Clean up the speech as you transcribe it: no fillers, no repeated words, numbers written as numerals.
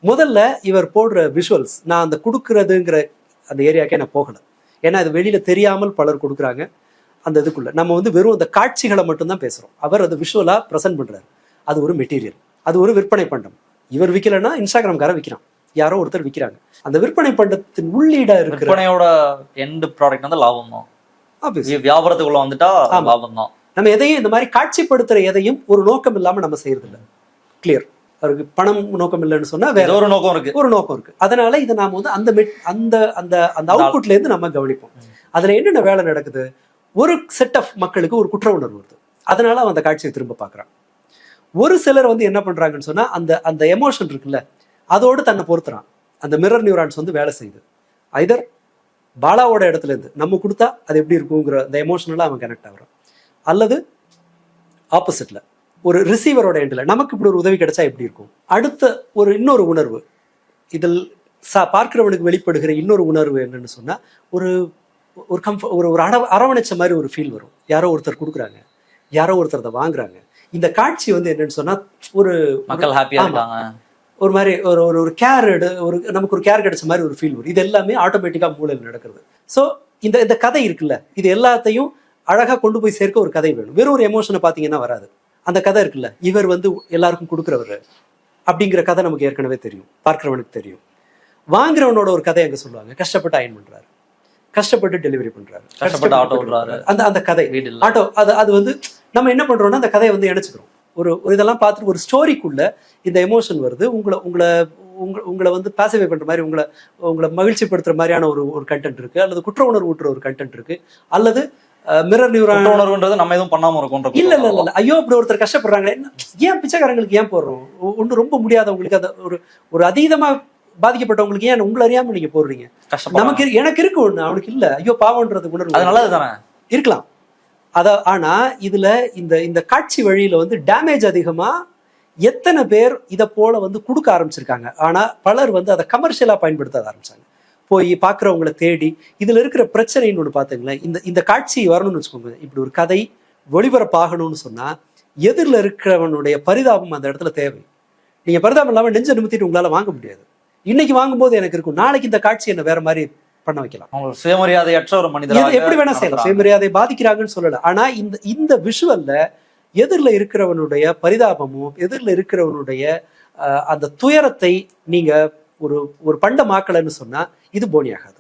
முதல்ல இவர் போடுற விஷுவல்ஸ், நான் அந்த கொடுக்கறதுங்கிற அந்த ஏரியாக்கே நான் போகல. ஏன்னா அது வெளியில தெரியாமல் பலர் கொடுக்குறாங்க. அந்த இதுக்குள்ள நம்ம வந்து வெறும் அந்த காட்சிகளை மட்டும்தான் பேசுறோம். அவர் அதை விஷுவலா ப்ரெசென்ட் பண்றாரு. அது ஒரு மெட்டீரியல், அது ஒரு விற்பனை பண்டம். இவர் விற்கலன்னா இன்ஸ்டாகிராம்காரன் விற்கிறான், யாரோ ஒருத்தர் விற்கிறாங்க. அந்த விற்பனை பண்டத்தின் உள்ளீடா இருக்கிற விற்பனையோட எண்ட் ப்ராடக்ட் வந்து லாபம் தான். வியாபாரத்துக்குள்ள வந்துட்டா லாபம் தான். நம்ம எதையும் இந்த மாதிரி காட்சிப்படுத்துற எதையும் ஒரு நோக்கம் இல்லாம நம்ம செய்யறது இல்லை. கிளியர். அவருக்கு பணம் நோக்கம் இல்லைன்னு சொன்னா வேற ஒரு நோக்கம் இருக்கு, ஒரு நோக்கம் இருக்கு. அதனால இதை நாம வந்து அந்த அந்த அந்த அந்த அவுட்புட்ல இருந்து நம்ம கவனிப்போம். அதுல என்னென்ன வேலை நடக்குது, ஒரு செட் ஆஃப் மக்களுக்கு ஒரு குற்ற உணர்வு வருது, அதனால அவன் அந்த காட்சியை திரும்ப பாக்குறான். ஒரு சிலர் வந்து என்ன பண்றாங்கன்னு சொன்னா அந்த அந்த எமோஷன் இருக்குல்ல, அதோடு தன்னை பொறுத்துறான். அந்த மிரர் நியூரான்ஸ் வந்து வேலை செய்யுது. ஐதர் பாலாவோட இடத்துல இருந்து நம்ம கொடுத்தா அது எப்படி இருக்குங்கிற அந்த எமோஷனலா அவன் கனெக்ட் ஆகுறான், அல்லது ஆப்போசிட்ல ஒரு ரிசீவரோட எண்டில் நமக்கு இப்படி ஒரு உதவி கிடைச்சா எப்படி இருக்கும். அடுத்த ஒரு இன்னொரு உணர்வு இதில் பார்க்கிறவனுக்கு வெளிப்படுகிற இன்னொரு உணர்வு என்னன்னு சொன்னா ஒரு ஒரு ஒரு அரவணைச்ச மாதிரி ஒரு ஃபீல் வரும். யாரோ ஒருத்தர் கொடுக்குறாங்க, யாரோ ஒருத்தர் அதை வாங்குறாங்க. இந்த காட்சி வந்து என்னன்னு சொன்னா ஒரு மக்கள் ஹாப்பியா இருக்காங்க, ஒரு மாதிரி ஒரு ஒரு கேர் ஒரு நமக்கு ஒரு கேர் கிடைச்ச மாதிரி ஒரு ஃபீல் வரும். இது எல்லாமே ஆட்டோமேட்டிக்கா மூளையில் நடக்கிறது. ஸோ இந்த இந்த கதை இருக்குல்ல, இது எல்லாத்தையும் அழகா கொண்டு போய் சேர்க்க ஒரு கதை வேணும். வெறும் ஒரு எமோஷனை பார்த்தீங்கன்னா வராது. அந்த கதை இருக்குல்ல, இவர் வந்து எல்லாருக்கும் கொடுக்குறவர் அப்படிங்கிற கதை நமக்கு ஏற்கனவே தெரியும், பார்க்கிறவனுக்கு தெரியும். வாங்குறவனோட ஒரு கதை அங்கே சொல்லுவாங்க, கஷ்டப்பட்டு அயன் பண்றாரு, கஷ்டப்பட்டு டெலிவரி பண்றாரு, கஷ்டப்பட்டு ஆட்டோ ஓடுறாரு. அந்த கதை ஆட்டோ அது வந்து நம்ம என்ன பண்றோம்னா அந்த கதையை வந்து இணைச்சுக்கிறோம். ஒரு இதெல்லாம் பார்த்துட்டு ஒரு ஸ்டோரிக்குள்ள இந்த எமோஷன் வருது. உங்களை வந்து பாசிஃபை பண்ற மாதிரி, உங்களை மகிழ்ச்சிப்படுத்துற மாதிரியான ஒரு கண்டென்ட் இருக்கு, அல்லது குற்ற உணர்வு ஊட்டுற ஒரு கண்டென்ட் இருக்கு, அல்லது மிரர் நியூரான் உணர்வுன்றது நம்ம எதுவும் பண்ணாம இருக்கோம். இல்ல இல்ல இல்ல, ஐயோ இப்படி ஒருத்தர் கஷ்டப்படுறாங்களே, ஏன் பிச்சைக்காரங்களுக்கு ஏன் போடுறோம், ஒன்று ரொம்ப முடியாதவங்களுக்கு, அதை ஒரு அதீதமா பாதிக்கப்பட்டவங்களுக்கு ஏன் உங்களை அறியாம நீங்க போடுறீங்க. நமக்கு எனக்கு இருக்கு ஒண்ணு, அவனுக்கு இல்ல, ஐயோ பாவம்ன்றது உணர்வு அது நல்லதுதானே இருக்கலாம். ஆனா இதுல இந்த இந்த காட்சி வழியில வந்து டேமேஜ் அதிகமா. எத்தனை பேர் இதை போல வந்து கொடுக்க ஆரம்பிச்சிருக்காங்க, ஆனா பலர் வந்து அதை கமர்ஷியலா பயன்படுத்த ஆரம்பிச்சாங்க. போய் பார்க்குறவங்களை தேடி இதுல இருக்கிற பிரச்சனைன்னு ஒன்று பார்த்துங்களேன். இந்த காட்சி வரணும்னு வச்சுக்கோங்க, இப்படி ஒரு கதை ஒளிபரப்பாகணும்னு சொன்னா எதிரில் இருக்கிறவனுடைய பரிதாபம் அந்த இடத்துல தேவை. நீங்க பரிதாபம் இல்லாம நெஞ்ச நிமித்திட்டு உங்களால வாங்க முடியாது. இன்னைக்கு வாங்கும்போது எனக்கு இருக்கும், நாளைக்கு இந்த காட்சி என்ன வேற மாதிரி பண்ண வைக்கலாம். சுயமரியாதையற்ற ஒரு மனிதர் எப்படி வேணா செய்யலாம், சுயமரியாதை பாதிக்கிறாங்கன்னு சொல்லல. ஆனா இந்த விஷுவல்ல எதிரில் இருக்கிறவனுடைய பரிதாபமும் எதிரில் இருக்கிறவனுடைய அந்த துயரத்தை நீங்க ஒரு பண்டமாக்கலன்னு சொன்னா இது போனி ஆகாது.